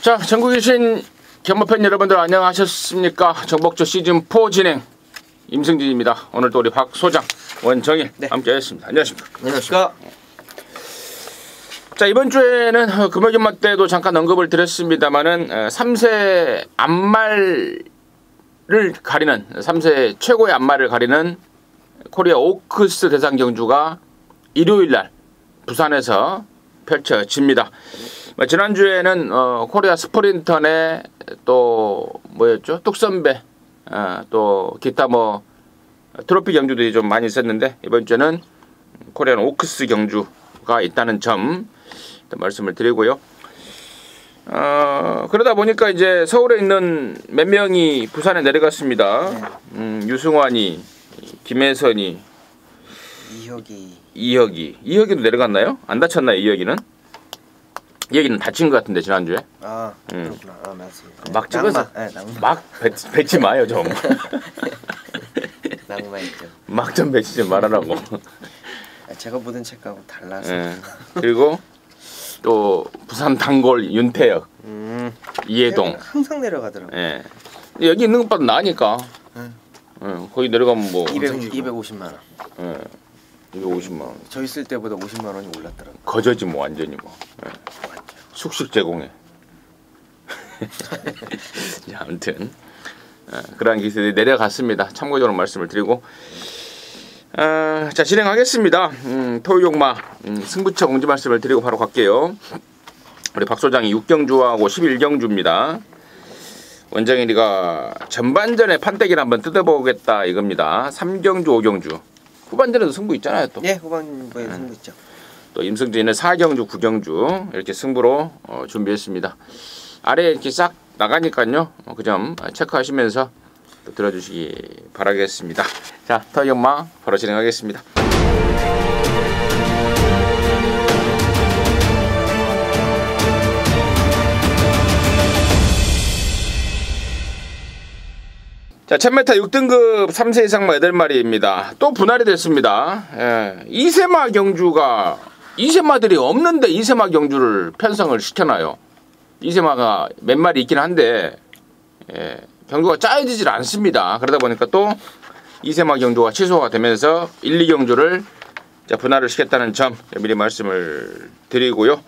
자, 전국에 계신 경마팬 여러분들 안녕하셨습니까? 정복조 시즌4 진행 임승진입니다. 오늘 또 우리 박 소장, 원정일 함께 하셨습니다. 안녕하십니까? 안녕하십니까? 자, 이번 주에는 금요일마 때도 잠깐 언급을 드렸습니다만은 3세 앞말을 가리는 3세 최고의 앞말을 가리는 코리아 오크스 대상 경주가 일요일날 부산에서 펼쳐집니다. 지난주에는 코리아 스프린턴의 또 뭐였죠? 뚝선배 또 기타 뭐 트로피 경주들이 좀 많이 있었는데 이번 주에는 코리안 오크스 경주가 있다는 점 말씀을 드리고요. 그러다 보니까 이제 서울에 있는 몇 명이 부산에 내려갔습니다. 유승환이, 김혜선이, 이혁이도 내려갔나요? 안 다쳤나요? 이혁이는 다친 것 같은데 지난주에. 아 그렇구나. 아 맞습니다. 막 찍어서 낭만. 막 뱉지 마요 좀. 낭만있죠. 막 좀 뱉지 말아라고. 제가 보던 책하고 달라서. 그리고 또 부산 단골 윤태혁, 이해동 항상 내려가더라고요. 예. 여기 있는 것보다 나으니까. 거기 내려가면 뭐 250만 원. 250만 원. 저 있을 때보다 50만 원이 올랐더라고요. 거저지 뭐 완전히 뭐. 숙식 제공해. 자, 아무튼 그러한 기세들이 내려갔습니다. 참고적으로 말씀을 드리고 자, 진행하겠습니다. 토요용마 승부처 공지 말씀을 드리고 바로 갈게요. 우리 박 소장이 6경주하고 11경주입니다. 원정일이가 전반전에 판때기를 한번 뜯어보겠다 이겁니다. 3경주, 5경주. 후반전에도 승부 있잖아요 또. 예, 후반부에 승부 있죠. 또 임승진은 4경주, 9경주 이렇게 승부로 준비했습니다. 아래 이렇게 싹 나가니까요. 그 점 체크하시면서 또 들어주시기 바라겠습니다. 자, 토요용마 바로 진행하겠습니다. 자, 1000m 6등급 3세 이상마 8마리입니다. 또 분할이 됐습니다. 2세마 경주가 2세마들이 없는데 2세마 경주를 편성을 시켜놔요. 2세마가 몇 마리 있긴 한데 경주가 짜여지질 않습니다. 그러다 보니까 또 2세마 경주가 취소가 되면서 1, 2경주를 분할을 시켰다는 점 미리 말씀을 드리고요.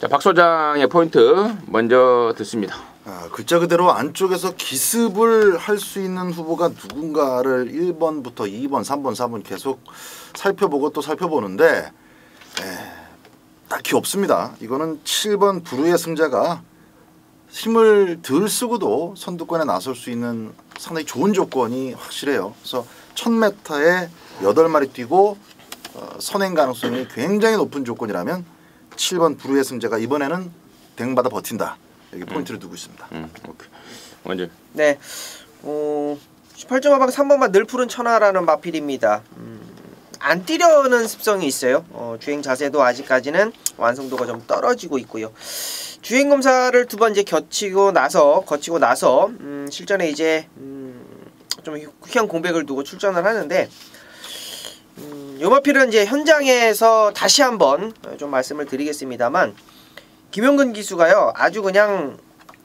자, 박 소장의 포인트 먼저 듣습니다. 글자 그대로 안쪽에서 기습을 할 수 있는 후보가 누군가를 1번부터 2번, 3번, 4번 계속 살펴보고 또 살펴보는데 딱히 없습니다. 이거는 7번 부르의 승자가 힘을 덜 쓰고도 선두권에 나설 수 있는 상당히 좋은 조건이 확실해요. 그래서 1000m에 8마리 뛰고 선행 가능성이 굉장히 높은 조건이라면 7번 부르의 승자가 이번에는 댕받아 버틴다. 여기 포인트를 두고 있습니다. 오케이. 먼저. 네. 18.5방 3번만 늘 푸른 천하라는 마필입니다. 안 뛰려는 습성이 있어요. 주행 자세도 아직까지는 완성도가 좀 떨어지고 있고요. 주행 검사를 2번 이제 거치고 나서 실전에 이제 좀 희귀한 공백을 두고 출전을 하는데 요 마필은 이제 현장에서 다시 한번 좀 말씀을 드리겠습니다만 김용근 기수가요 아주 그냥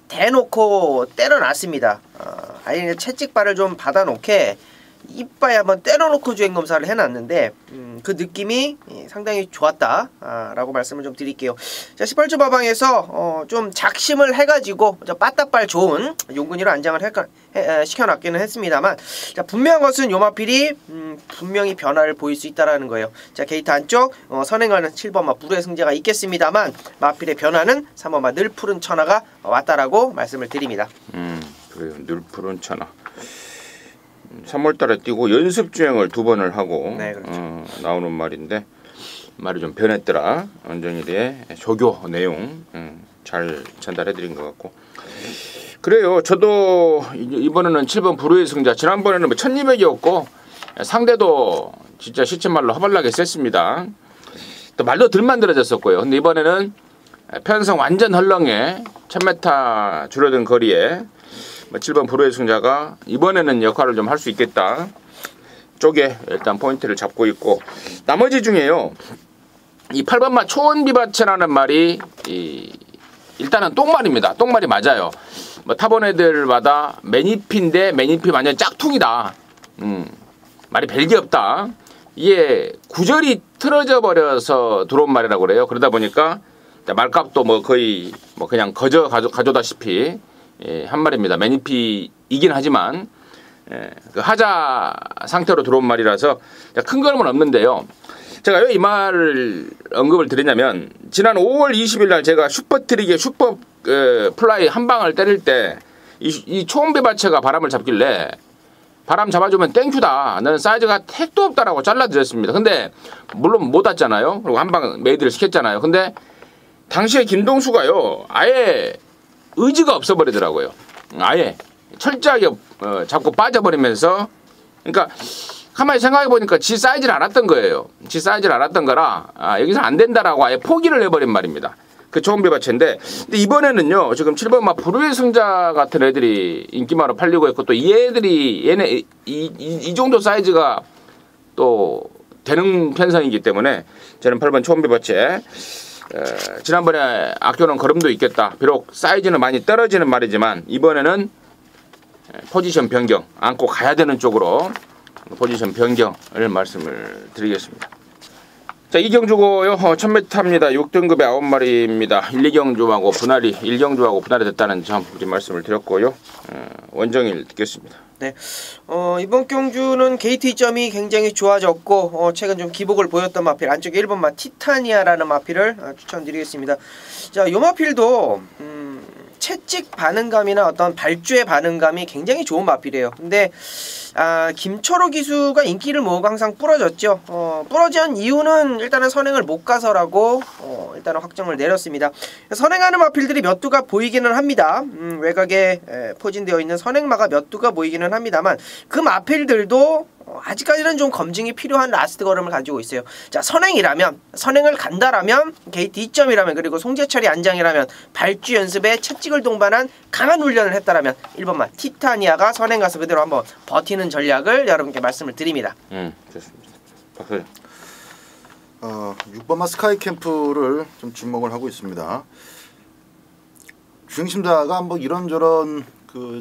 대놓고 때려놨습니다. 아예 채찍발을 좀 받아놓게 이빨에 한번 때려놓고 주행검사를 해놨는데 그 느낌이 상당히 좋았다 라고 말씀을 좀 드릴게요. 자, 18주 마방에서 좀 작심을 해가지고 빠따빨 좋은 용근이로 안장을 시켜놨기는 했습니다만 자, 분명한 것은 요 마필이 분명히 변화를 보일 수 있다라는 거예요. 자, 게이트 안쪽 선행하는 7번마 부르의 승자가 있겠습니다만 마필의 변화는 3번마 늘 푸른 천하가 왔다라고 말씀을 드립니다. 그래요. 늘 푸른 천하. 3월달에 뛰고 연습 주행을 2번을 하고 네, 그렇죠. 나오는 말인데 말이 좀 변했더라. 원정일의 조교 내용 잘 전달해드린 것 같고 그래요. 저도 이번에는 7번 부르의 승자 지난번에는 1200이었고 상대도 진짜 시체말로 허벌나게 셌습니다. 또 말도 덜 만들어졌었고요. 근데 이번에는 편성 완전 헐렁해 1000m 줄어든 거리에 7번 부르의 승자가 이번에는 역할을 좀 할 수 있겠다 쪽에 일단 포인트를 잡고 있고 나머지 중에요 이 8번마 초원비바체라는 말이 일단은 똥말입니다. 똥말이 맞아요. 뭐 타본 애들마다 매니피인데 매니피 완전 짝퉁이다. 말이 별게 없다. 이게 구절이 틀어져 버려서 들어온 말이라고 그래요. 그러다 보니까 말값도 뭐 거의 뭐 그냥 가져다시피 한 말입니다. 매니피이긴 하지만 그 하자 상태로 들어온 말이라서 큰 걸음은 없는데요. 제가 왜 이 말을 언급을 드리냐면 지난 5월 20일 날 제가 슈퍼트릭의 슈퍼 플라이 한 방을 때릴 때 이 초음배받체가 바람을 잡길래 바람 잡아주면 땡큐다. 너는 사이즈가 택도 없다라고 잘라드렸습니다. 근데 물론 못 왔잖아요. 그리고 한 방 메이드를 시켰잖아요. 근데 당시에 김동수가요. 아예 의지가 없어버리더라고요. 아예 철저하게 잡고 빠져버리면서 그러니까 가만히 생각해보니까 지 사이즈를 알았던 거예요. 지 사이즈를 알았던 거라 여기서 안 된다라고 아예 포기를 해버린 말입니다. 그 초음배받체인데 근데 이번에는요. 지금 7번 막 불후의 승자 같은 애들이 인기마로 팔리고 있고 또 이 애들이 얘네 이 정도 사이즈가 또 되는 편성이기 때문에 저는 8번 초음배받체 지난번에 아껴놓은 걸음도 있겠다. 비록 사이즈는 많이 떨어지는 말이지만 이번에는 포지션 변경 안고 가야 되는 쪽으로 포지션 변경을 말씀을 드리겠습니다. 자, 이경주고요. 1000m입니다. 6등급의 9마리입니다. 1, 2경주하고 분할이 1경주하고 분할이 됐다는 점 우리 말씀을 드렸고요. 원정일 듣겠습니다. 네, 이번 경주는 게이트 2점이 굉장히 좋아졌고 최근 좀 기복을 보였던 마필 안쪽에 1번마 티타니아라는 마필을 추천드리겠습니다. 자, 이 마필도 채찍 반응감이나 어떤 발주의 반응감이 굉장히 좋은 마필이에요. 근데 김철호 기수가 인기를 모으고 항상 부러졌죠. 부러진 이유는 일단은 선행을 못 가서라고 일단은 확정을 내렸습니다. 선행하는 마필들이 몇 두가 보이기는 합니다. 외곽에 포진되어 있는 선행마가 몇 두가 보이기는 합니다만 그 마필들도 아직까지는 좀 검증이 필요한 라스트 걸음을 가지고 있어요. 자, 선행이라면 선행을 간다라면 게이트 2점이라면 그리고 송재철이 안장이라면 발주 연습에 채찍을 동반한 강한 훈련을 했다라면 1번마 티타니아가 선행 가서 그대로 한번 버티는 전략을 여러분께 말씀을 드립니다. 좋습니다. 박사님. 6번마 스카이 캠프를 좀 주목을 하고 있습니다. 주행심사가 뭐 이런저런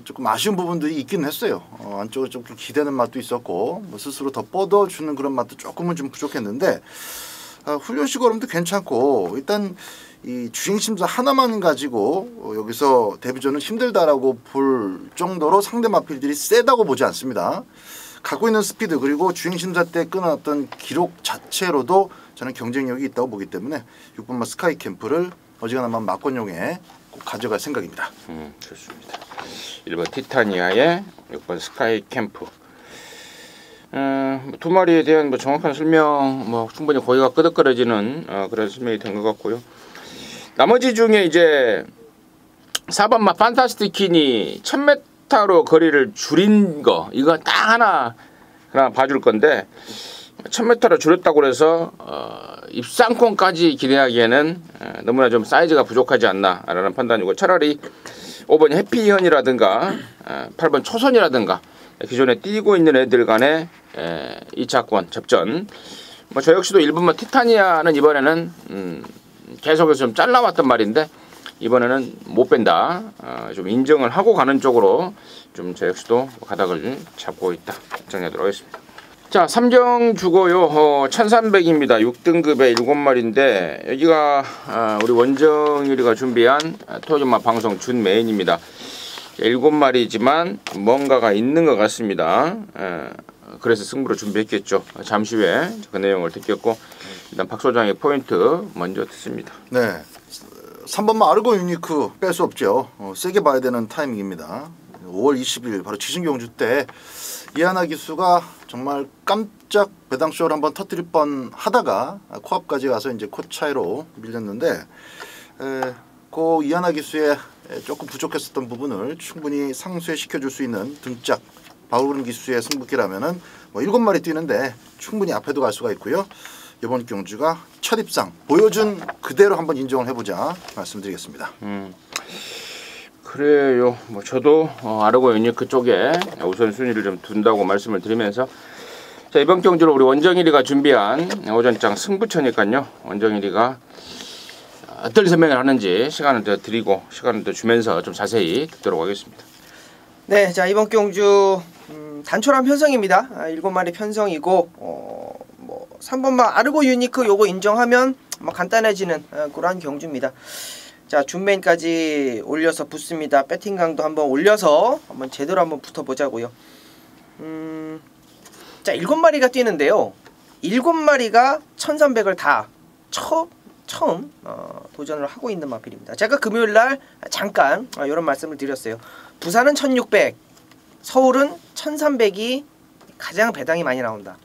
조금 아쉬운 부분들이 있긴 했어요. 안쪽으로 좀 기대는 맛도 있었고 뭐 스스로 더 뻗어주는 그런 맛도 조금은 좀 부족했는데 훈련식 걸음도 괜찮고 일단 이 주행심사 하나만 가지고 여기서 데뷔전은 힘들다라고 볼 정도로 상대 마필들이 세다고 보지 않습니다. 갖고 있는 스피드 그리고 주행심사 때 끊어놨던 기록 자체로도 저는 경쟁력이 있다고 보기 때문에 6번마 스카이 캠프를 어지간하면 막권용에 꼭 가져갈 생각입니다. 좋습니다. 1번 티타니아의 6번 스카이 캠프. 두 마리에 대한 뭐 정확한 설명 뭐 충분히 고개가 끄덕거려지는 그런 설명이 된 것 같고요. 나머지 중에 이제 4번마 판타스티킨이 1000m로 거리를 줄인 거 이거 딱 하나 봐줄 건데 1000m로 줄였다고 해서 입상권까지 기대하기에는 너무나 좀 사이즈가 부족하지 않나라는 판단이고 차라리 5번 해피현이라든가 8번 초선이라든가 기존에 뛰고 있는 애들 간의 2차권 접전 뭐 저 역시도 1번만 티타니아는 이번에는 계속해서 좀 잘라왔단 말인데 이번에는 못 뺀다 좀 인정을 하고 가는 쪽으로 좀 저 역시도 가닥을 잡고 있다 정리하도록 하겠습니다. 자, 3경 주고요. 1300입니다. 6등급의 7마리인데 여기가 우리 원정일이가 준비한 토요일마 방송 준 메인입니다. 7마리지만 뭔가가 있는 것 같습니다. 그래서 승부를 준비했겠죠. 잠시 후에 그 내용을 듣겠고 일단 박 소장의 포인트 먼저 듣습니다. 네, 3번마 아르고 유니크 뺄 수 없죠. 세게 봐야 되는 타이밍입니다. 5월 20일 바로 지신경주 때 이하나 기수가 정말 깜짝 배당쇼를 한번 터뜨릴 뻔 하다가 코앞까지 가서 이제 코 차이로 밀렸는데 그 이하나 기수의 조금 부족했었던 부분을 충분히 상쇄시켜 줄 수 있는 등짝 바울은 기수의 승부기라면은 뭐 7마리 뛰는데 충분히 앞에도 갈 수가 있고요. 이번 경주가 첫 입상 보여준 그대로 한번 인정을 해보자 말씀드리겠습니다. 그래요. 뭐 저도 아르고 유니크 쪽에 우선 순위를 좀 둔다고 말씀을 드리면서 자, 이번 경주로 우리 원정일이가 준비한 오전장 승부처니까요. 원정일이가 어떤 설명을 하는지 시간을 더 드리고 시간을 더 주면서 좀 자세히 듣도록 하겠습니다. 네, 자 이번 경주 단촐한 편성입니다. 7마리 편성이고 뭐 3번마 아르고 유니크 요거 인정하면 뭐 간단해지는 그러한 경주입니다. 자 준메인까지 올려서 붙습니다. 배팅 강도 한번 올려서 한번 제대로 한번 붙어보자고요. 자 7마리가 뛰는데요. 7마리가 1300을 다 처음 도전을 하고 있는 마필입니다. 제가 금요일날 잠깐 이런 말씀을 드렸어요. 부산은 1600, 서울은 1300이 가장 배당이 많이 나온다.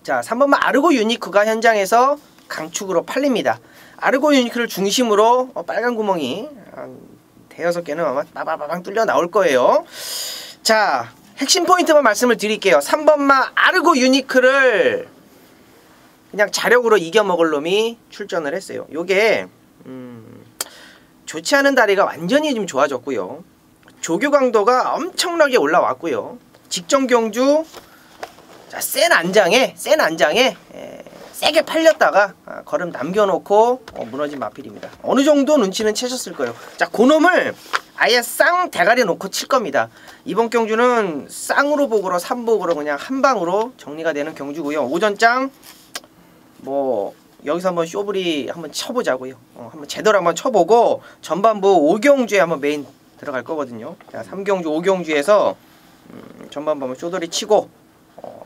자 3번마 아르고 유니크가 현장에서 강축으로 팔립니다. 아르고 유니크를 중심으로 빨간 구멍이 한 대여섯 개는 아마 빠바바방 뚫려 나올 거예요. 자 핵심 포인트만 말씀을 드릴게요. 3번마 아르고 유니크를 그냥 자력으로 이겨먹을 놈이 출전을 했어요. 요게 좋지 않은 다리가 완전히 좀 좋아졌고요. 조교 강도가 엄청나게 올라왔고요. 직전 경주 센 안장에 세게 팔렸다가 걸음 남겨놓고 무너진 마필입니다. 어느 정도 눈치는 채셨을 거예요. 자, 그놈을 아예 쌍 대가리 놓고 칠 겁니다. 이번 경주는 쌍으로 복으로 3복으로 그냥 한 방으로 정리가 되는 경주고요. 오전장 뭐 여기서 한번 쇼부리 한번 쳐보자고요. 한번 제대로 한번 쳐보고 전반부 5경주에 한번 메인 들어갈 거거든요. 자, 3경주 5경주에서 전반부 한번 쇼돌이 치고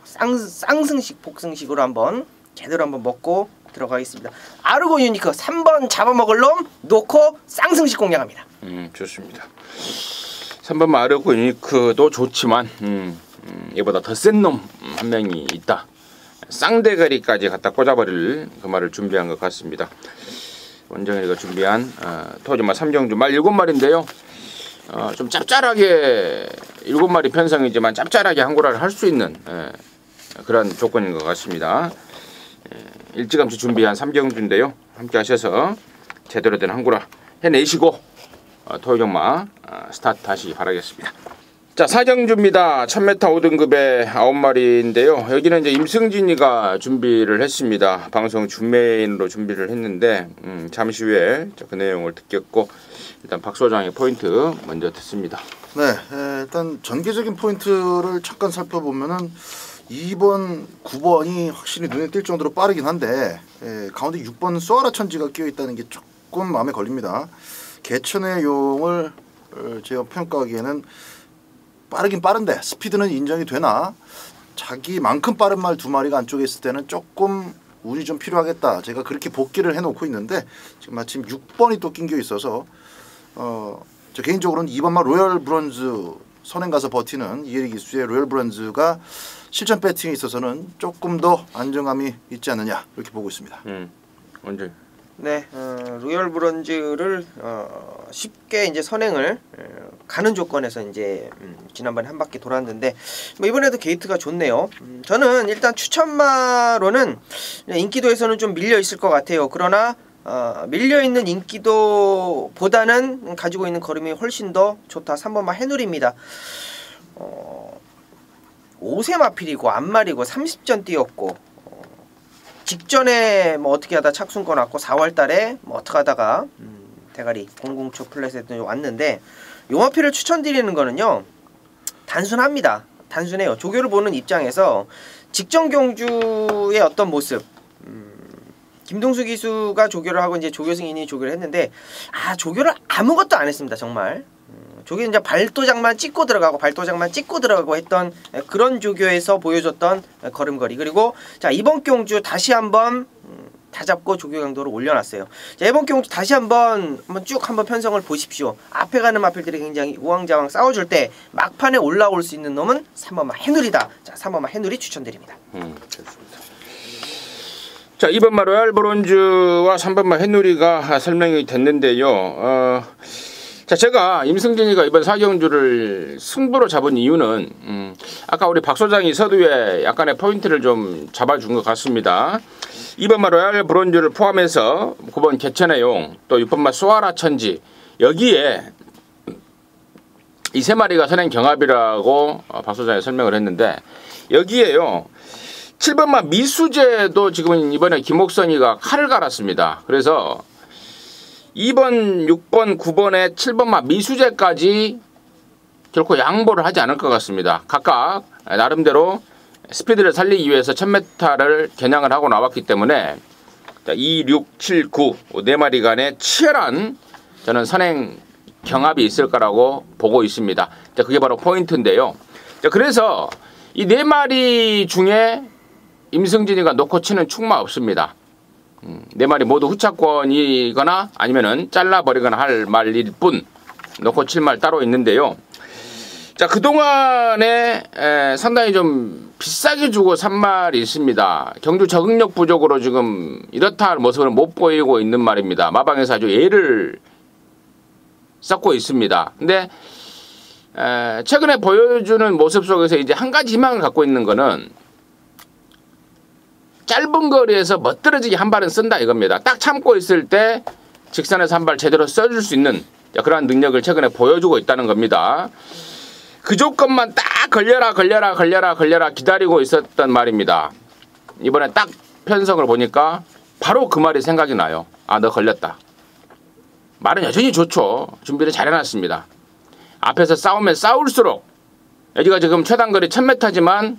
쌍승식 복승식으로 한번 제대로 한번 먹고 들어가겠습니다. 아르고 유니크 3번 잡아먹을 놈 놓고 쌍승식 공략합니다. 좋습니다. 3번 아르고 유니크도 좋지만 이보다 더 센 놈 한 명이 있다. 쌍대가리까지 갖다 꽂아버릴 그 말을 준비한 것 같습니다. 원정일이가 준비한 토지마 3경주 말 7마리인데요. 좀 짭짤하게 7마리 편성이지만 짭짤하게 한구라를 할 수 있는 그런 조건인 것 같습니다. 일찌감치 준비한 3경주인데요. 함께 하셔서 제대로 된 한구라 해내시고 토요정마 스타트 하시기 바라겠습니다. 자 4경주입니다. 1000m 5등급의 9마리인데요. 여기는 이제 임승진이가 준비를 했습니다. 방송 준메인으로 준비를 했는데 잠시 후에 그 내용을 듣겠고 일단 박 소장의 포인트 먼저 듣습니다. 네, 일단 전개적인 포인트를 잠깐 살펴보면은 2번, 9번이 확실히 눈에 띌 정도로 빠르긴 한데 가운데 6번 쏘아라 천지가 끼어 있다는 게 조금 마음에 걸립니다. 개천의 용을 제가 평가하기에는 빠르긴 빠른데 스피드는 인정이 되나 자기만큼 빠른 말 2마리가 안쪽에 있을 때는 조금 운이 좀 필요하겠다. 제가 그렇게 복귀를 해놓고 있는데 지금 마침 6번이 또 낑겨 있어서 저 개인적으로는 2번만 로열 브론즈 선행 가서 버티는 이혜리 기수의 로열 브론즈가 실전 배팅에 있어서는 조금 더 안정감이 있지 않느냐 이렇게 보고 있습니다. 언제? 네, 로열 브론즈를 쉽게 이제 선행을 가는 조건에서 이제 지난번에 한 바퀴 돌았는데 뭐 이번에도 게이트가 좋네요. 저는 일단 추천마로는 인기도에서는 좀 밀려 있을 것 같아요. 그러나 밀려 있는 인기도보다는 가지고 있는 걸음이 훨씬 더 좋다. 3번마 해누리입니다. 5세 마필이고 앞말이고 30전 뛰었고 직전에 뭐 어떻게 하다 착순권 왔고 4월달에 뭐 어떻게 하다가 대가리 007 플랫에 왔는데 용화피를 추천드리는 거는요 단순합니다. 단순해요. 조교를 보는 입장에서 직전 경주의 어떤 모습 김동수 기수가 조교를 하고 이제 조교 승인이 조교를 했는데 조교를 아무것도 안 했습니다. 정말 조교는 이제 발도장만 찍고 들어가고 했던 그런 조교에서 보여줬던 걸음걸이. 그리고 자 이번 경주 다시 한번 다 잡고 조교 강도를 올려놨어요. 자 이번 경주 다시 한번 쭉 편성을 보십시오. 앞에 가는 마필들이 굉장히 우왕좌왕 싸워줄 때 막판에 올라올 수 있는 놈은 3번마 해누리다. 자 3번마 해누리 추천드립니다. 좋습니다. 자 2번마 로얄 브론즈와 3번마 해누리가 설명이 됐는데요. 자 제가 임승진이가 이번 4경주를 승부로 잡은 이유는 아까 우리 박 소장이 서두에 약간의 포인트를 좀 잡아준 것 같습니다. 2번마 로얄 브론즈를 포함해서 9번 개천의 용 또 6번마 쏘아라 천지 여기에 이 세 마리가 선행 경합이라고 박 소장이 설명을 했는데 여기에요 7번마 미수제도 지금 이번에 김옥선이가 칼을 갈았습니다. 그래서 2번, 6번, 9번에 7번마 미수제까지 결코 양보를 하지 않을 것 같습니다. 각각 나름대로 스피드를 살리기 위해서 1000m를 겨냥을 하고 나왔기 때문에 2, 6, 7, 9 4마리 간의 치열한 저는 선행 경합이 있을 거라고 보고 있습니다. 그게 바로 포인트인데요. 그래서 이 4마리 중에 임승진이가 놓고 치는 충마 없습니다. 4마리 모두 후차권이거나 아니면은 잘라버리거나 할 말일 뿐 놓고 칠 말 따로 있는데요. 자, 그동안에 상당히 좀 비싸게 주고 산 말이 있습니다. 경주 적응력 부족으로 지금 이렇다 할 모습을 못 보이고 있는 말입니다. 마방에서 아주 애를 쌓고 있습니다. 근데 최근에 보여주는 모습 속에서 이제 한 가지 희망을 갖고 있는 거는 짧은 거리에서 멋들어지게 한 발은 쓴다 이겁니다. 딱 참고 있을 때 직선에서 한 발 제대로 써줄 수 있는 그러한 능력을 최근에 보여주고 있다는 겁니다. 그 조건만 딱 걸려라 기다리고 있었단 말입니다. 이번에 딱 편성을 보니까 바로 그 말이 생각이 나요. 아, 너 걸렸다. 말은 여전히 좋죠. 준비를 잘 해놨습니다. 앞에서 싸우면 싸울수록 여기가 지금 최단거리 1000m지만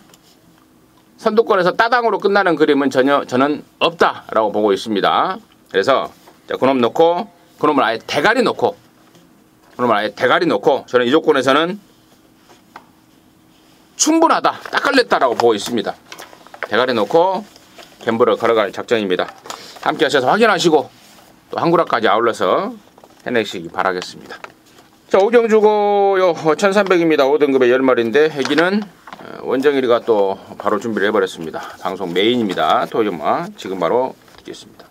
선두권에서 따당으로 끝나는 그림은 전혀 저는 없다라고 보고 있습니다. 그래서 그놈 놓고 그놈을 아예 대가리 놓고 저는 이 조건에서는 충분하다, 딱 걸렸다라고 보고 있습니다. 대가리 놓고 갬블을 걸어갈 작전입니다. 함께 하셔서 확인하시고 또 한구락까지 아울러서 해내시기 바라겠습니다. 자, 오경주고요 1300입니다. 5등급의 10마리인데 애기는 원정일이가 또 바로 준비를 해버렸습니다. 방송 메인입니다. 토요마 지금 바로 듣겠습니다.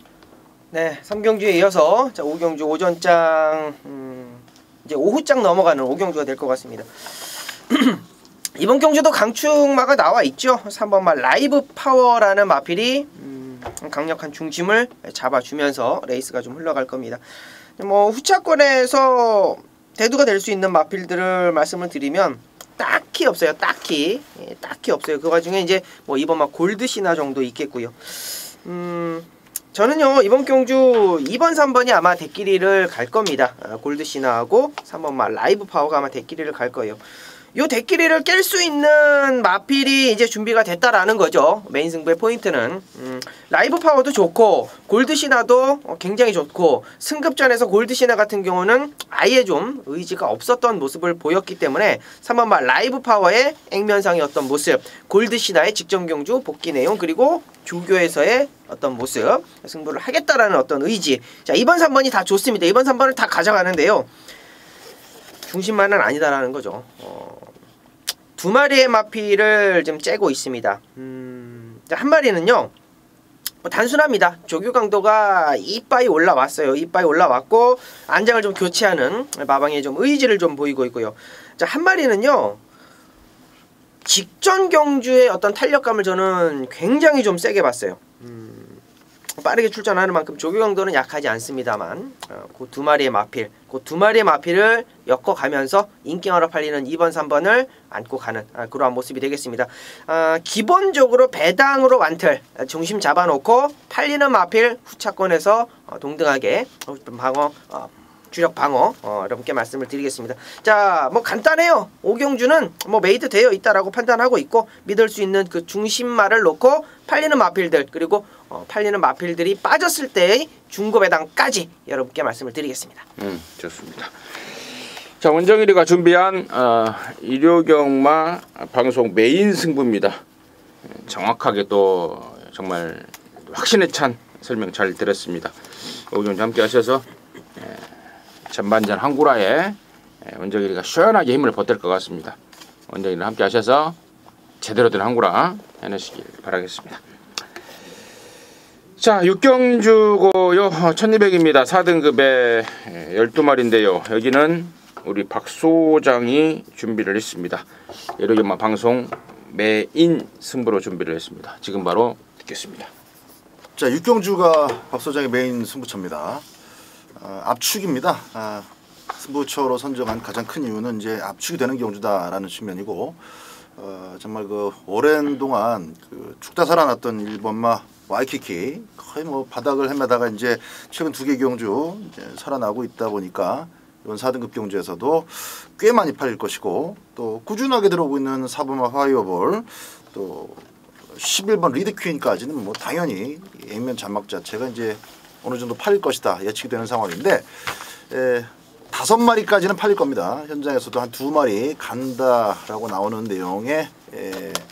네, 3경주에 이어서 자, 오경주 오전장 이제 오후장 넘어가는 오경주가 될 것 같습니다. 이번 경주도 강축마가 나와 있죠. 3번마 라이브 파워라는 마필이 강력한 중심을 잡아주면서 레이스가 좀 흘러갈 겁니다. 뭐 후차권에서 대두가 될 수 있는 마필들을 말씀을 드리면 딱히 없어요. 딱히 없어요. 그 와중에 이제 뭐 2번마 골드시나 정도 있겠고요. 저는요 이번 경주 2번 3번이 아마 대끼리를 갈 겁니다. 골드시나하고 3번마 라이브 파워가 아마 대끼리를 갈 거예요. 요 대끼리를 깰 수 있는 마필이 이제 준비가 됐다라는 거죠. 메인 승부의 포인트는 라이브 파워도 좋고 골드시나도 굉장히 좋고 승급전에서 골드시나 같은 경우는 아예 좀 의지가 없었던 모습을 보였기 때문에 3번마 라이브 파워의 액면상의 어떤 모습, 골드시나의 직전 경주 복귀 내용, 그리고 조교에서의 어떤 모습, 승부를 하겠다라는 어떤 의지. 자, 2번 3번이 다 좋습니다. 2번 3번을 다 가져가는데요, 중심만은 아니다라는 거죠. 두 마리의 마필을 지금 째고 있습니다. 한 마리는요 단순합니다. 조교 강도가 이빠이 올라왔어요. 이빠이 올라왔고 안장을 좀 교체하는 마방에 좀 의지를 좀 보이고 있고요. 자, 한 마리는요 직전 경주의 어떤 탄력감을 저는 굉장히 좀 세게 봤어요. 빠르게 출전하는 만큼 조교 강도는 약하지 않습니다만 그 두 마리의 마필, 그 두 마리의 마필을 엮어가면서 인기가로 팔리는 2번 3번을 안고 가는 그러한 모습이 되겠습니다. 기본적으로 배당으로 완틀 중심 잡아놓고 팔리는 마필 후차권에서 동등하게 방어, 주력 방어 이렇게 말씀을 드리겠습니다. 자, 뭐 간단해요. 오경주는 뭐 메이드 되어 있다라고 판단하고 있고 믿을 수 있는 그 중심말을 놓고 팔리는 마필들, 그리고 팔리는 마필들이 빠졌을 때의 중고 배당까지 여러분께 말씀을 드리겠습니다. 좋습니다. 자, 원정일이가 준비한 일요경마 방송 메인 승부입니다. 정확하게 또 정말 확신에 찬 설명 잘 들었습니다. 오경주 함께 하셔서 전반전 한구라에 원정일이가 시원하게 힘을 보탤 것 같습니다. 원정일이랑 함께 하셔서 제대로 된 한구라 해내시길 바라겠습니다. 자, 육경주고요 1200입니다. 4등급에 12마리인데요. 여기는 우리 박 소장이 준비를 했습니다. 일요경마 방송 메인 승부로 준비를 했습니다. 지금 바로 듣겠습니다. 자, 육경주가 박 소장의 메인 승부처입니다. 압축입니다. 승부처로 선정한 가장 큰 이유는 이제 압축이 되는 경주다라는 측면이고, 정말 그 오랜 동안 그 죽다 살아났던 1번마 와이키키 거의 뭐 바닥을 헤매다가 이제 최근 2개 경주 이제 살아나고 있다 보니까 이번 4등급 경주에서도 꽤 많이 팔릴 것이고 또 꾸준하게 들어오고 있는 사부마 파이어볼 또 11번 리드퀸까지는 뭐 당연히 액면 잔막 자체가 이제 어느 정도 팔릴 것이다 예측이 되는 상황인데 5마리까지는 팔릴 겁니다. 현장에서도 한 2마리 간다라고 나오는 내용에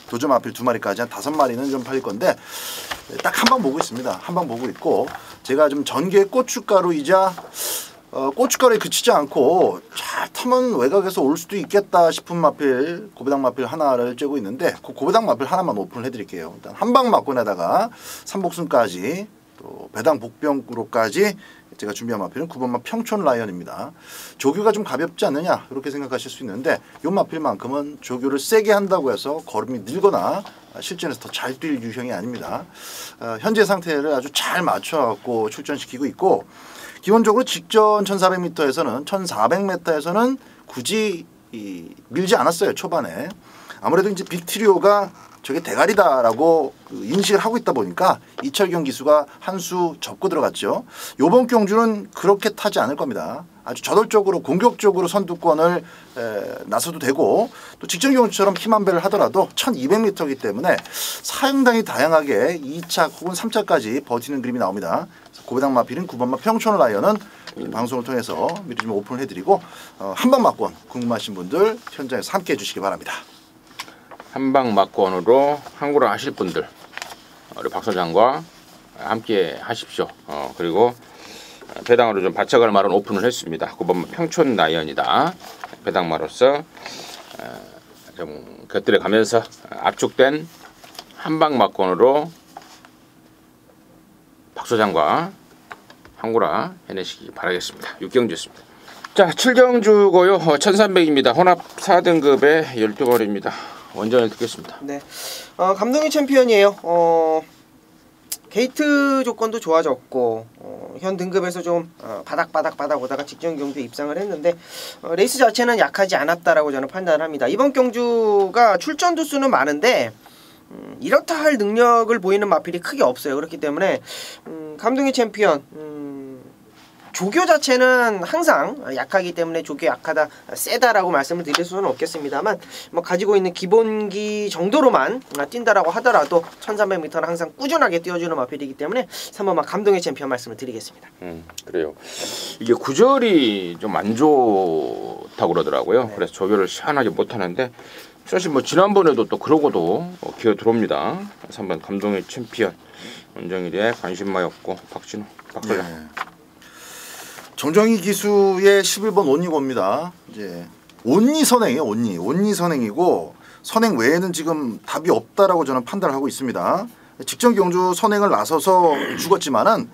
도점 앞필 2마리까지 한 5마리는 좀 팔릴 건데 딱 한 방 보고 있습니다. 한 방 보고 있고 제가 좀 전개 고춧가루이자 고춧가루에 그치지 않고 잘 타면 외곽에서 올 수도 있겠다 싶은 마필 고배당 마필 하나를 쬐고 있는데 그 고배당 마필 하나만 오픈을 해드릴게요. 일단 한 방 맞고내다가 삼복순까지 또 배당 복병으로까지 제가 준비한 마필은 9번마 평촌 라이언입니다. 조교가 좀 가볍지 않느냐 이렇게 생각하실 수 있는데 이 마필만큼은 조교를 세게 한다고 해서 걸음이 늘거나 실전에서 더 잘 뛸 유형이 아닙니다. 현재 상태를 아주 잘 맞춰갖고 출전시키고 있고 기본적으로 직전 1400m에서는 1400m에서는 굳이 밀지 않았어요. 초반에. 아무래도 이제 빅트리오가 저게 대가리다라고 인식을 하고 있다 보니까 이철경 기수가 한 수 접고 들어갔죠. 요번 경주는 그렇게 타지 않을 겁니다. 아주 저돌적으로 공격적으로 선두권을 나서도 되고 또 직전 경주처럼 힘한 배를 하더라도 1200m이기 때문에 상당히 다양하게 2차 혹은 3차까지 버티는 그림이 나옵니다. 고배당 마필은 9번마 평촌 라이언은 방송을 통해서 미리 좀 오픈을 해드리고 한방 막권 궁금하신 분들 현장에서 함께 해주시기 바랍니다. 한방 막권으로 항구를 하실 분들 우리 박 소장과 함께 하십시오. 그리고 배당으로 좀 바짝을 말은 오픈을 했습니다. 9번 평촌 라이언이다. 배당마로서 좀 곁들여 가면서 압축된 한방 막권으로 박 소장과 항구라 해내시기 바라겠습니다. 6경주였습니다. 자, 7경주고요. 1300입니다. 혼합 4등급의 12벌입니다. 원전을 듣겠습니다. 네, 감독이 챔피언이에요. 게이트 조건도 좋아졌고 현 등급에서 좀 바닥 오다가 직전 경주에 입상을 했는데 레이스 자체는 약하지 않았다라고 저는 판단합니다. 이번 경주가 출전 두수는 많은데 이렇다 할 능력을 보이는 마필이 크게 없어요. 그렇기 때문에 감독의 챔피언 조교 자체는 항상 약하기 때문에 조교 약하다, 세다라고 말씀을 드릴 수는 없겠습니다만 뭐 가지고 있는 기본기 정도로만 뛴다라고 하더라도 1300m는 항상 꾸준하게 뛰어주는 마필이기 때문에 3번만 감동의 챔피언 말씀을 드리겠습니다. 그래요. 이게 구절이 좀 안 좋다고 그러더라고요. 네. 그래서 조교를 시원하게 못하는데 사실 뭐 지난번에도 또 그러고도 기어 들어옵니다. 3번 감동의 챔피언 원정일의 관심마였고 박진호, 박소장. 네. 정정희 기수의 11번 온니고입니다. 이제 온니 선행이에요. 온니 선행이고 선행 외에는 지금 답이 없다라고 저는 판단을 하고 있습니다. 직전 경주 선행을 나서서 죽었지만은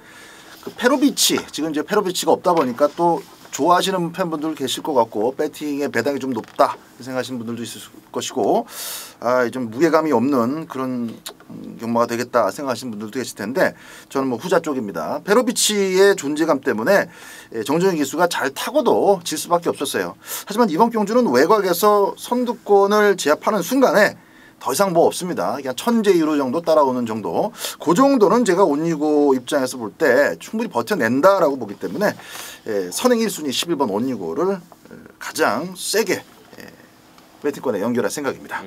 그 페로비치 지금 이제 페로비치가 없다 보니까 또 좋아하시는 팬분들 계실 것 같고 배팅의 배당이 좀 높다 생각하시는 분들도 있을 것이고 좀 무게감이 없는 그런 경마가 되겠다 생각하시는 분들도 계실 텐데 저는 뭐 후자 쪽입니다. 페로비치의 존재감 때문에 정정희 기수가 잘 타고도 질 수밖에 없었어요. 하지만 이번 경주는 외곽에서 선두권을 제압하는 순간에 더 이상 뭐 없습니다. 그냥 천재 1호 정도 따라오는 정도. 그 정도는 제가 온니고 입장에서 볼 때 충분히 버텨낸다라고 보기 때문에 선행 1순위 11번 온니고를 가장 세게 배팅권에 연결할 생각입니다.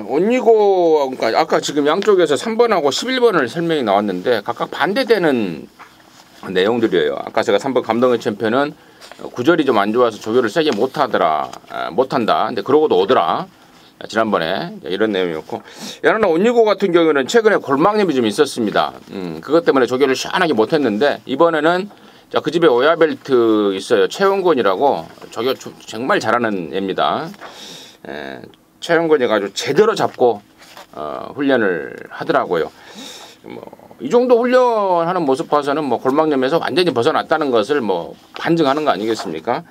온니고 그러니까 아까 지금 양쪽에서 3번하고 11번을 설명이 나왔는데 각각 반대되는 내용들이에요. 아까 제가 3번 감동의 챔피언은 구절이 좀 안 좋아서 조교를 세게 못한다. 근데 그러고도 오더라. 지난번에 이런 내용이었고 야나나 온니고 같은 경우는 최근에 골망림이 좀 있었습니다. 그것 때문에 조교를 시원하게 못했는데 이번에는 그 집에 오야벨트 있어요. 최원권이라고 조교 정말 잘하는 애입니다. 최원권이 아주 제대로 잡고 훈련을 하더라고요. 이 정도 훈련하는 모습 봐서는 뭐 골망염에서 완전히 벗어났다는 것을 뭐 반증하는 거 아니겠습니까?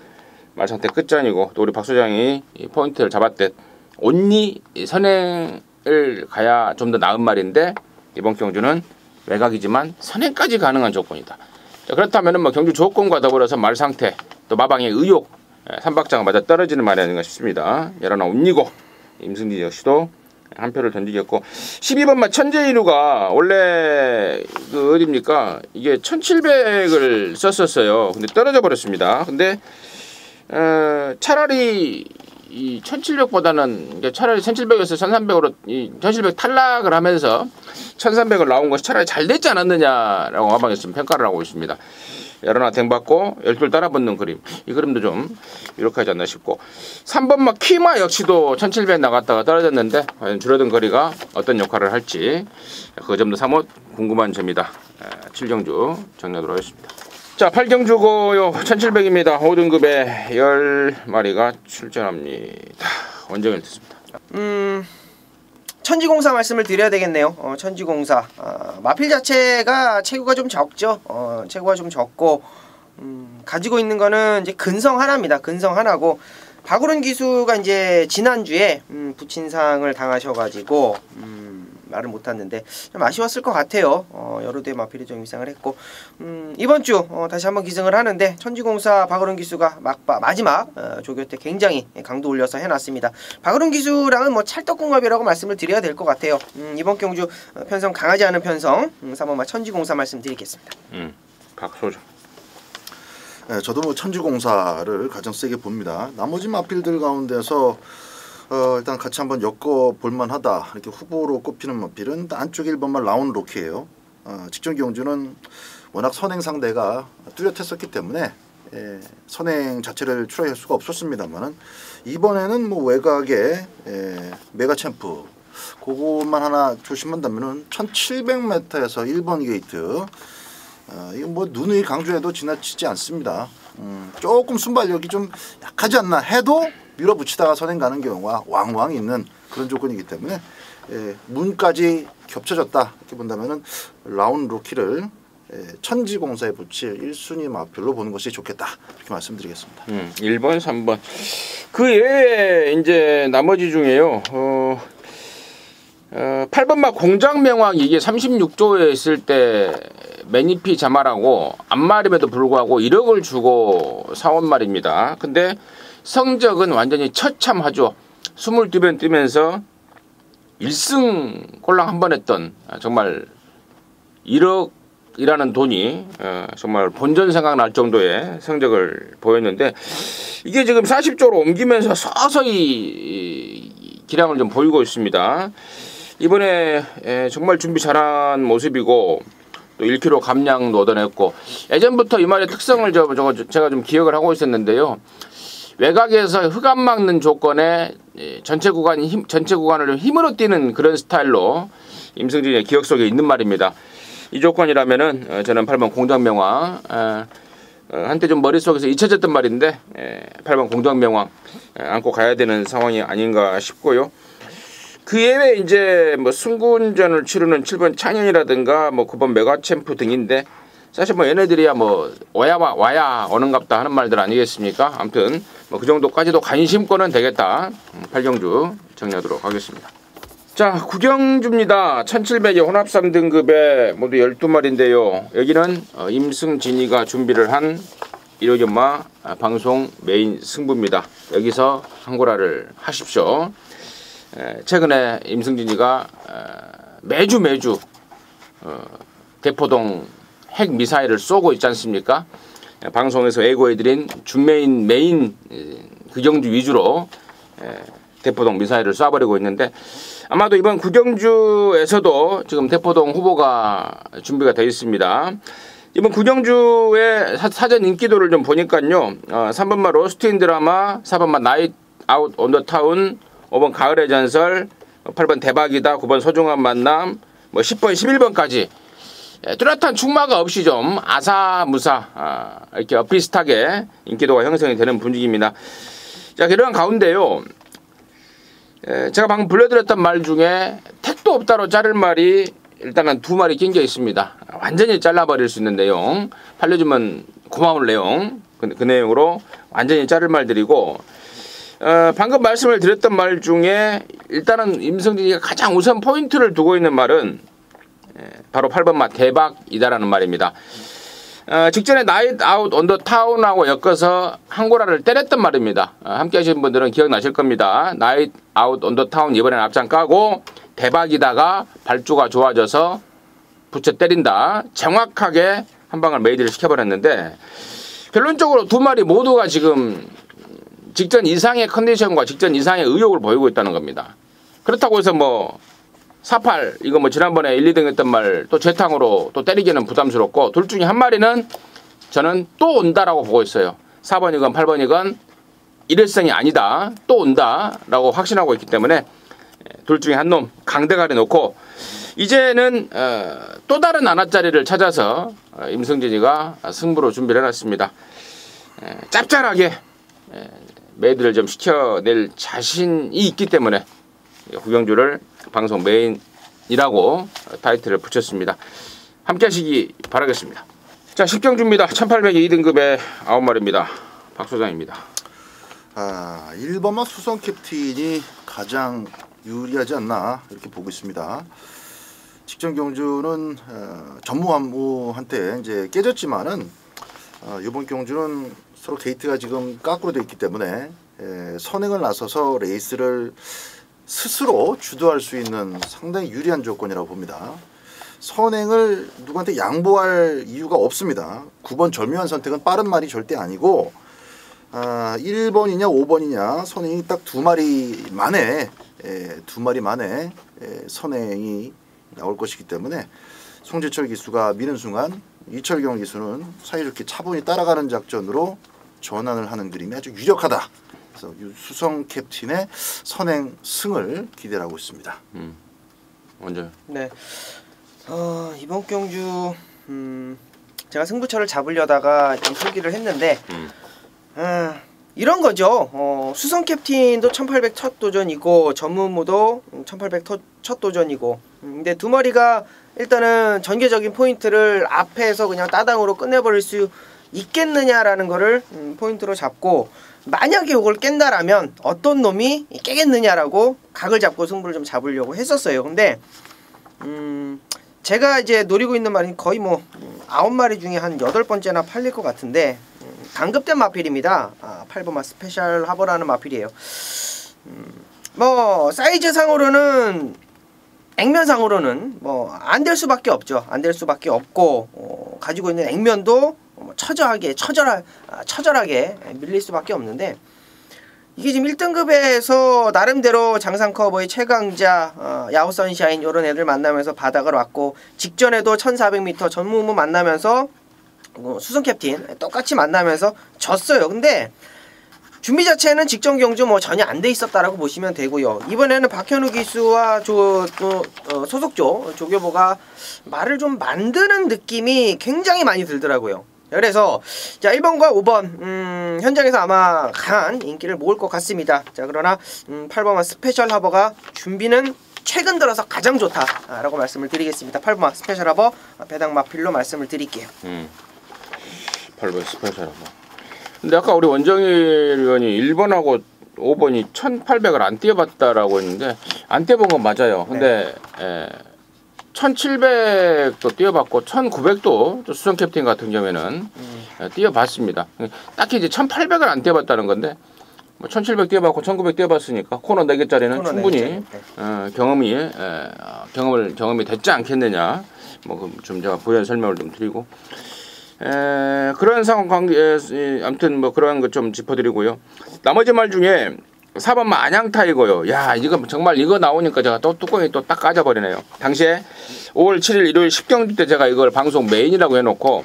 말 상태 끝장이고 또 우리 박 소장이 이 포인트를 잡았듯 온니 선행을 가야 좀 더 나은 말인데 이번 경주는 외곽이지만 선행까지 가능한 조건이다. 자, 그렇다면은 뭐 경주 조건과 더불어서 말 상태 또 마방의 의욕 삼박자가 맞아 떨어지는 말이 아닌가 싶습니다. 야나나 온니고 임승기 역시도 한 표를 던지겠고 12번 마 천재인우가 원래 그 어딥니까 이게 1700을 썼었어요. 근데 떨어져 버렸습니다. 근데 차라리 이 1700보다는 차라리 1700에서 1300으로 이 1700 탈락을 하면서 1300을 나온 것이 차라리 잘 됐지 않았느냐라고 화방에서 지금 평가를 하고 있습니다. 여러나 댕받고 12를 따라붙는 그림, 이 그림도 좀 유력하지 않나 싶고 3번 막 키마 역시도 1700 나갔다가 떨어졌는데 과연 줄어든 거리가 어떤 역할을 할지 그 점도 사뭇 궁금한 점이다. 7경주 정리하도록 하겠습니다. 자, 8경주고요. 1700입니다. 5등급에 10마리가 출전합니다. 원정을 듣습니다. 천지공사 말씀을 드려야 되겠네요. 천지공사 마필 자체가 체구가 좀 적죠. 체구가 좀 적고 가지고 있는 거는 이제 근성 하나입니다. 근성 하나고 박우른 기수가 이제 지난주에 부친상을 당하셔가지고 말을 못했는데 좀 아쉬웠을 것 같아요. 여러 대 마필이 좀 입상을 했고 이번 주 다시 한번 기승을 하는데 천지공사 박우른 기수가 마지막 조교 때 굉장히 강도 올려서 해놨습니다. 박우른 기수랑은 뭐 찰떡궁합이라고 말씀을 드려야 될 것 같아요. 이번 경주 편성 강하지 않은 편성 3번마 천지공사 말씀드리겠습니다. 박소정. 네, 저도 뭐 천지공사를 가장 세게 봅니다. 나머지 마필들 가운데서 일단 같이 한번 엮어 볼만하다 이렇게 후보로 꼽히는 마필은 안쪽 1번만 라운 로키예요. 직전 경주는 워낙 선행 상대가 뚜렷했었기 때문에 선행 자체를 출하할 수가 없었습니다만은 이번에는 뭐 외곽에 메가 챔프 그것만 하나 조심한다면은 1700m에서 1번 게이트 이거 뭐 누누이 강조해도 지나치지 않습니다. 조금 순발력이 좀 약하지 않나 해도 밀어붙이다가 선행 가는 경우가 왕왕 있는 그런 조건이기 때문에 문까지 겹쳐졌다 이렇게 본다면은 라운 로키를 천지공사에 붙일 1순위 마필로 보는 것이 좋겠다 이렇게 말씀드리겠습니다. 1번, 3번 그 외에 이제 나머지 중에요. 8번마 공장명왕 이게 36조에 있을 때 매니피 자말하고 앞말임에도 불구하고 1억을 주고 사온 말입니다. 근데 성적은 완전히 처참하죠. 22번 뛰면서 1승 꼴랑 한 번 했던 정말 1억이라는 돈이 정말 본전 생각날 정도의 성적을 보였는데 이게 지금 40조로 옮기면서 서서히 기량을 좀 보이고 있습니다. 이번에 정말 준비 잘한 모습이고 또 1kg 감량도 얻어냈고 예전부터 이 말의 특성을 제가 좀 기억을 하고 있었는데요. 외곽에서 흑안 막는 조건에 전체 구간을 좀 힘으로 뛰는 그런 스타일로 임승진의 기억 속에 있는 말입니다. 이 조건이라면은 저는 8번 공장명왕 한때 좀 머릿속에서 잊혀졌던 말인데 8번 공장명왕 안고 가야 되는 상황이 아닌가 싶고요. 그 예외 이제 뭐 승군전을 치르는 7번 창현이라든가 뭐 9번 메가챔프 등인데 사실 뭐 얘네들이야 뭐 와야 오는갑다 하는 말들 아니겠습니까? 아무튼 뭐 그 정도까지도 관심권은 되겠다. 8경주 정리하도록 하겠습니다. 자, 9경주입니다. 1700의 혼합 3등급에 모두 12마리인데요. 여기는 임승진이가 준비를 한 1호견마 방송 메인 승부입니다. 여기서 한고라를 하십시오. 최근에 임승진이가 매주 대포동 핵 미사일을 쏘고 있지 않습니까? 방송에서 예고해드린 준메인 메인 구경주 위주로 대포동 미사일을 쏴버리고 있는데 아마도 이번 구경주에서도 지금 대포동 후보가 준비가 되어 있습니다. 이번 구경주의 사전 인기도를 좀 보니까요. 3번마 로스트인 드라마, 4번마 나잇 아웃 온 더 타운, 5번 가을의 전설, 8번 대박이다, 9번 소중한 만남, 뭐 10번, 11번까지 뚜렷한 축마가 없이 좀 아사무사 이렇게 비슷하게 인기도가 형성이 되는 분위기입니다. 자, 그런 가운데요. 제가 방금 불러드렸던 말 중에 택도 없다로 자를 말이 일단은 2마리 낀 게 있습니다. 완전히 잘라버릴 수 있는 내용, 팔려주면 고마운 내용, 그 내용으로 완전히 자를 말들이고 방금 말씀을 드렸던 말 중에 일단은 임승진이가 가장 우선 포인트를 두고 있는 말은 바로 8번마 대박이다라는 말입니다. 직전에 나이트 아웃 온 더 타운하고 엮어서 한고라를 때렸단 말입니다. 함께 하신 분들은 기억나실 겁니다. 나이트 아웃 온 더 타운 이번엔 앞장 까고 대박이다가 발주가 좋아져서 붙여 때린다. 정확하게 한 방을 메이드를 시켜버렸는데 결론적으로 두 마리 모두가 지금 직전 이상의 컨디션과 직전 이상의 의욕을 보이고 있다는 겁니다. 그렇다고 해서 뭐 4-8 이거 뭐 지난번에 1, 2등 했던 말 또 재탕으로 또 때리기는 부담스럽고 둘 중에 한 마리는 저는 또 온다라고 보고 있어요. 4번이건 8번이건 일회성이 아니다. 또 온다라고 확신하고 있기 때문에 둘 중에 한 놈 강대가리 놓고 이제는 또 다른 하나짜리를 찾아서 임승진이가 승부로 준비를 해놨습니다. 짭짤하게 메이드를 좀 시켜낼 자신이 있기 때문에 구경주를 방송 메인이라고 타이틀을 붙였습니다. 함께 하시기 바라겠습니다. 자, 10경주입니다. 1802등급의 9마리입니다. 박 소장입니다. 1번마 수성 캡틴이 가장 유리하지 않나 이렇게 보고 있습니다. 직전 경주는 전무한테 이제 깨졌지만은 이번 경주는 서로 게이트가 지금 까꾸로 되어 있기 때문에 선행을 나서서 레이스를 스스로 주도할 수 있는 상당히 유리한 조건이라고 봅니다. 선행을 누구한테 양보할 이유가 없습니다. 9번 절묘한 선택은 빠른 말이 절대 아니고 1번이냐 5번이냐 선행이 딱 두 마리 만에 선행이 나올 것이기 때문에 송재철 기수가 미는 순간 이철경 기수는 사이좋게 차분히 따라가는 작전으로 전환을 하는 그림이 아주 유력하다. 그래서 수성 캡틴의 선행 승을 기대하고 있습니다. 먼저. 네. 이번 경주 제가 승부처를 잡으려다가 좀 포기를 했는데 이런 거죠. 수성 캡틴도 1800 첫 도전이고 전문무도 1800 첫 도전이고 근데 두 마리가 일단은 전개적인 포인트를 앞에서 그냥 따당으로 끝내버릴 수 있겠느냐라는 거를 포인트로 잡고 만약에 이걸 깬다라면 어떤 놈이 깨겠느냐라고 각을 잡고 승부를 좀 잡으려고 했었어요. 근데 제가 이제 노리고 있는 말이 거의 뭐 9마리 중에 한 8번째나 팔릴 것 같은데 단급된 마필입니다. 8번마 스페셜 하버라는 마필이에요. 뭐 사이즈 상으로는 액면상으로는 뭐 안 될 수밖에 없죠. 안 될 수밖에 없고 가지고 있는 액면도 처절하게 밀릴 수밖에 없는데 이게 지금 1등급에서 나름대로 장상 커버의 최강자 야후 선샤인 이런 애들 만나면서 바닥을 왔고 직전에도 1400m 전무무 만나면서 수성 캡틴 똑같이 만나면서 졌어요. 근데 준비 자체는 직전 경주 뭐 전혀 안 돼 있었다라고 보시면 되고요. 이번에는 박현우 기수와 소속조 조교보가 말을 좀 만드는 느낌이 굉장히 많이 들더라고요. 그래서 자 1번과 5번 현장에서 아마 강한 인기를 모을 것 같습니다. 자 그러나 8번마 스페셜 하버가 준비는 최근 들어서 가장 좋다라고 말씀을 드리겠습니다. 8번마 스페셜 하버 배당 마필로 말씀을 드릴게요. 8번 스페셜 하버. 근데 아까 우리 원정일 의원이 1번하고 5번이 1800을 안 뛰어봤다라고 했는데 안 뛰어본 건 맞아요. 근데 1700도 뛰어봤고 1900도 수성 캡틴 같은 경우에는 뛰어봤습니다. 딱히 이제 1800을 안 뛰어봤다는 건데 뭐 1700 뛰어봤고 1900 뛰어봤으니까 코너 4개짜리는 충분히 경험이 됐지 않겠느냐. 뭐 좀 제가 부연 설명을 좀 드리고 그런 상황 관계 아무튼 뭐 그런 것 좀 짚어드리고요. 나머지 말 중에 4번마 안양 타이거요. 야 이거 정말 이거 나오니까 제가 또 뚜껑이 또 딱 까져버리네요. 당시에 5월 7일 일요일 10경주 때 제가 이걸 방송 메인이라고 해놓고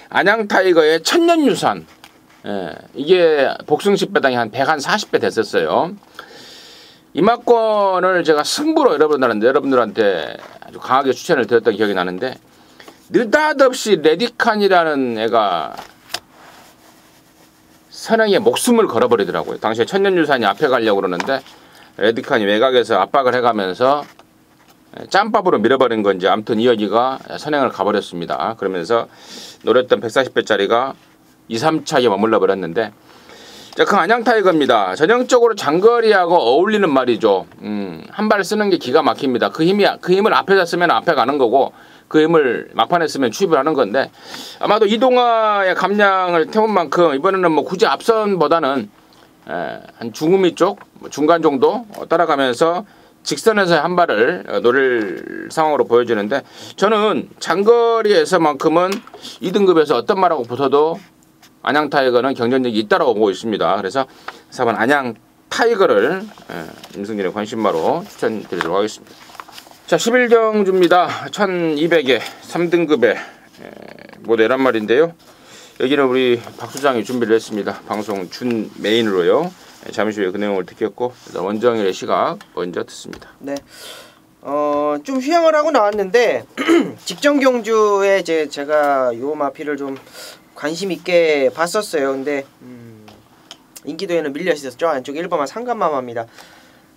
안양 타이거의 천년유산 이게 복승식 배당이 한 140배 됐었어요. 이마권을 제가 승부로 여러분들한테 아주 강하게 추천을 드렸던 기억이 나는데 느닷없이 레디칸이라는 애가 선행에 목숨을 걸어버리더라고요. 당시에 천년유산이 앞에 가려고 그러는데 레디칸이 외곽에서 압박을 해가면서 짬밥으로 밀어버린 건지 아무튼 이어기가 선행을 가버렸습니다. 그러면서 노렸던 140배짜리가 2, 3차에 머물러 버렸는데 자, 그 안양 타이거입니다. 전형적으로 장거리하고 어울리는 말이죠. 한 발 쓰는 게 기가 막힙니다. 그 힘을 앞에다 쓰면 앞에 가는 거고 그 힘을 막판에 쓰면 추입을 하는 건데 아마도 이동화의 감량을 태운 만큼 이번에는 뭐 굳이 앞선보다는 한 중후미 쪽 중간 정도 따라가면서 직선에서 한 발을 노릴 상황으로 보여지는데 저는 장거리에서만큼은 2등급에서 어떤 말하고 붙어도 안양 타이거는 경쟁력이 있다라고 보고 있습니다. 그래서 4번 안양 타이거를 임승진의 관심마로 추천드리도록 하겠습니다. 자, 11경주입니다. 1200에 3등급에 모두 11마리인데요. 여기는 우리 박 소장이 준비를 했습니다. 방송 준 메인으로요. 잠시 후에 그 내용을 듣겠고 원정일의 시각 먼저 듣습니다. 네. 좀 휴양을 하고 나왔는데 직전 경주에 제가 요 마피를 좀 관심 있게 봤었어요. 근데 인기도에는 밀려 있었죠. 안쪽에 1번만 상간마마입니다.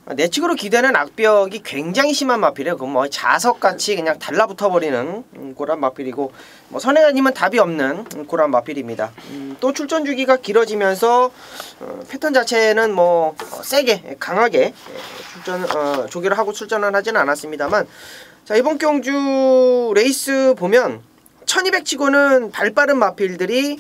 내측으로 기대는 악벽이 굉장히 심한 마필이에요. 그건 뭐 자석같이 그냥 달라붙어 버리는 그런 마필이고 뭐 선행아님은 답이 없는 그런 마필입니다. 또 출전 주기가 길어지면서 패턴 자체는 뭐 세게 강하게 조기를 하고 출전을 하지는 않았습니다만 자 이번 경주 레이스 보면 1200 치고는 발빠른 마필들이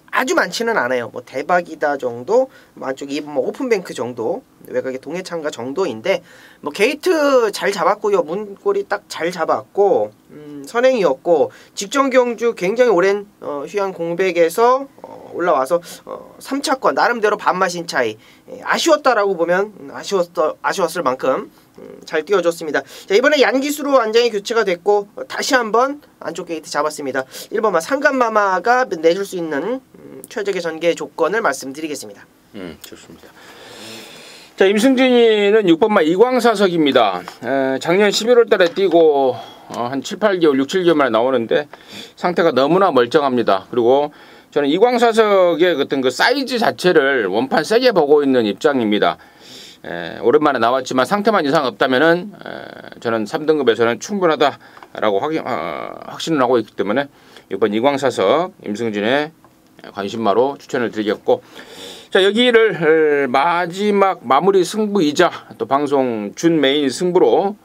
아주 많지는 않아요. 뭐 대박이다 정도, 안쪽이 뭐 오픈뱅크 정도, 외곽의 동해창가 정도인데 뭐 게이트 잘 잡았고요. 문골이 딱 잘 잡았고 선행이었고 직전 경주 굉장히 오랜 휴양 공백에서 올라와서 3차권 나름대로 밥맛인 차이 아쉬웠다라고 보면 아쉬웠을 만큼 잘 뛰어줬습니다. 자, 이번에 양기수로 안장이 교체가 됐고 다시 한번 안쪽 게이트 잡았습니다. 1번만 상간마마가 내줄 수 있는 최적의 전개 조건을 말씀드리겠습니다. 좋습니다. 자, 임승진이는 6번마 이광사석입니다. 작년 11월 달에 뛰고 한 7, 8개월, 6, 7개월 만에 나오는데 상태가 너무나 멀쩡합니다. 그리고 저는 이광사석의 어떤 그 사이즈 자체를 원판 세게 보고 있는 입장입니다. 오랜만에 나왔지만 상태만 이상 없다면은 저는 3등급에서는 충분하다라고 확신을 하고 있기 때문에 이번 이광사석 임승진의 관심마로 추천을 드리겠고 자 여기를 마지막 마무리 승부이자 또 방송 준 메인 승부로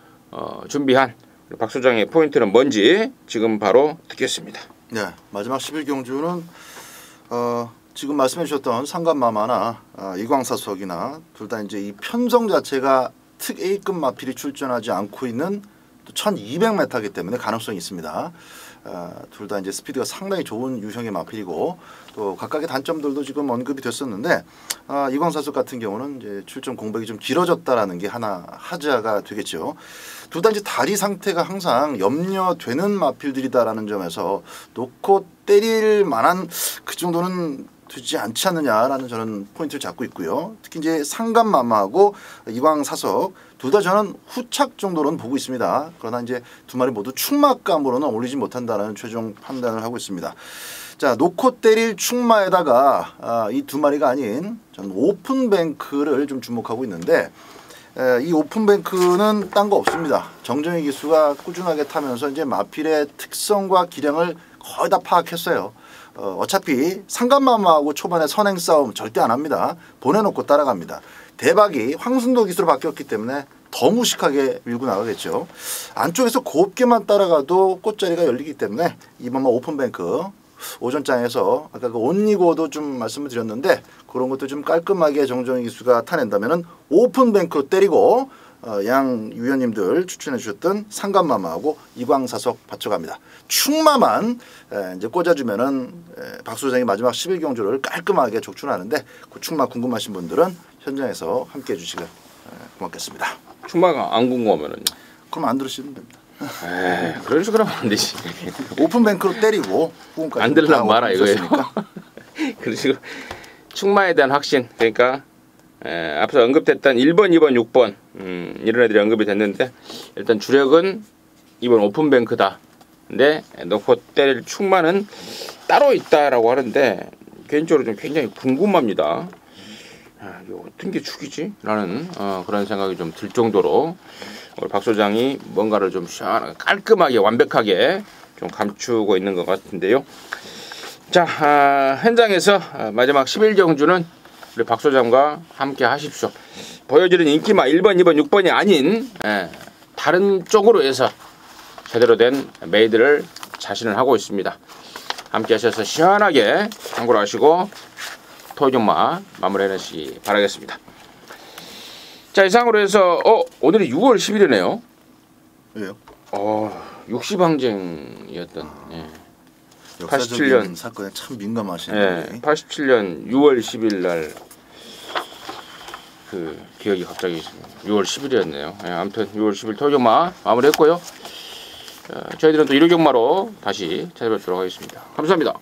준비한 박 소장의 포인트는 뭔지 지금 바로 듣겠습니다. 네, 마지막 11경주는 지금 말씀해 주셨던 상간마마나 이광사석이나 둘 다 이제 이 편성 자체가 특 A급 마필이 출전하지 않고 있는 또 1200m이기 때문에 가능성이 있습니다. 둘 다 이제 스피드가 상당히 좋은 유형의 마필이고 또 각각의 단점들도 지금 언급이 됐었는데 이광사석 같은 경우는 이제 출전 공백이 좀 길어졌다라는 게 하나 하자가 되겠죠. 둘 다 이제 다리 상태가 항상 염려되는 마필들이다라는 점에서 놓고 때릴 만한 그 정도는 되지 않지 않느냐라는 저는 포인트를 잡고 있고요. 특히 이제 상간마마하고 이광사석 둘 다 저는 후착 정도로는 보고 있습니다. 그러나 이제 두 마리 모두 충마감으로는 올리지 못한다는 최종 판단을 하고 있습니다. 자, 놓고 때릴 충마에다가 이 두 마리가 아닌 저는 오픈뱅크를 좀 주목하고 있는데 이 오픈뱅크는 딴 거 없습니다. 정정희 기수가 꾸준하게 타면서 이제 마필의 특성과 기량을 거의 다 파악했어요. 어차피 상간마마하고 초반에 선행 싸움 절대 안 합니다. 보내놓고 따라갑니다. 대박이 황순도 기수로 바뀌었기 때문에 더 무식하게 밀고 나가겠죠. 안쪽에서 곱게만 따라가도 꽃자리가 열리기 때문에 이번 오픈뱅크 오전장에서 아까 그 온리고도 좀 말씀을 드렸는데 그런 것도 좀 깔끔하게 정정희 기수가 타낸다면은 오픈뱅크로 때리고 양 위원님들 추천해 주셨던 상간마마하고 이광사석 받쳐갑니다. 충마만 이제 꽂아주면은 박 소장이 마지막 11경주를 깔끔하게 족출하는데 그 충마 궁금하신 분들은 현장에서 함께 해주시길 고맙겠습니다. 충마가 안 궁금하면은 그럼 안 들으시면 됩니다. 그런 식으로 하면 안 되지. 오픈뱅크로 때리고 후원까지 안 들으려면 말아 이거예요. 그런 식으로 충마에 대한 확신 그러니까 앞서 언급됐던 1번, 2번, 6번 이런 애들이 언급이 됐는데 일단 주력은 이번 오픈뱅크다. 근데 놓고 때릴 충마는 따로 있다라고 하는데 개인적으로 좀 굉장히 궁금합니다. 이거 어떤 게 축이지? 라는 그런 생각이 좀 들 정도로 우리 박 소장이 뭔가를 좀 시원하게 깔끔하게 완벽하게 좀 감추고 있는 것 같은데요. 자, 현장에서 마지막 11경주는 우리 박 소장과 함께 하십시오. 보여지는 인기마 1번, 2번, 6번이 아닌 다른 쪽으로 해서 제대로 된 메이드를 자신을 하고 있습니다. 함께 하셔서 시원하게 참고를 하시고 토요정마 마무리해내시기 바라겠습니다. 자, 이상으로 해서 오늘이 6월 10일이네요. 왜요? 60항쟁이었던 역사적인 87년 사건에 참 민감하시네요. 87년 6월 10일 날 그 기억이 갑자기 6월 10일이었네요. 아무튼 6월 10일 토요정마 마무리했고요. 저희들은 또 일요경마로 다시 찾아뵙도록 하겠습니다. 감사합니다.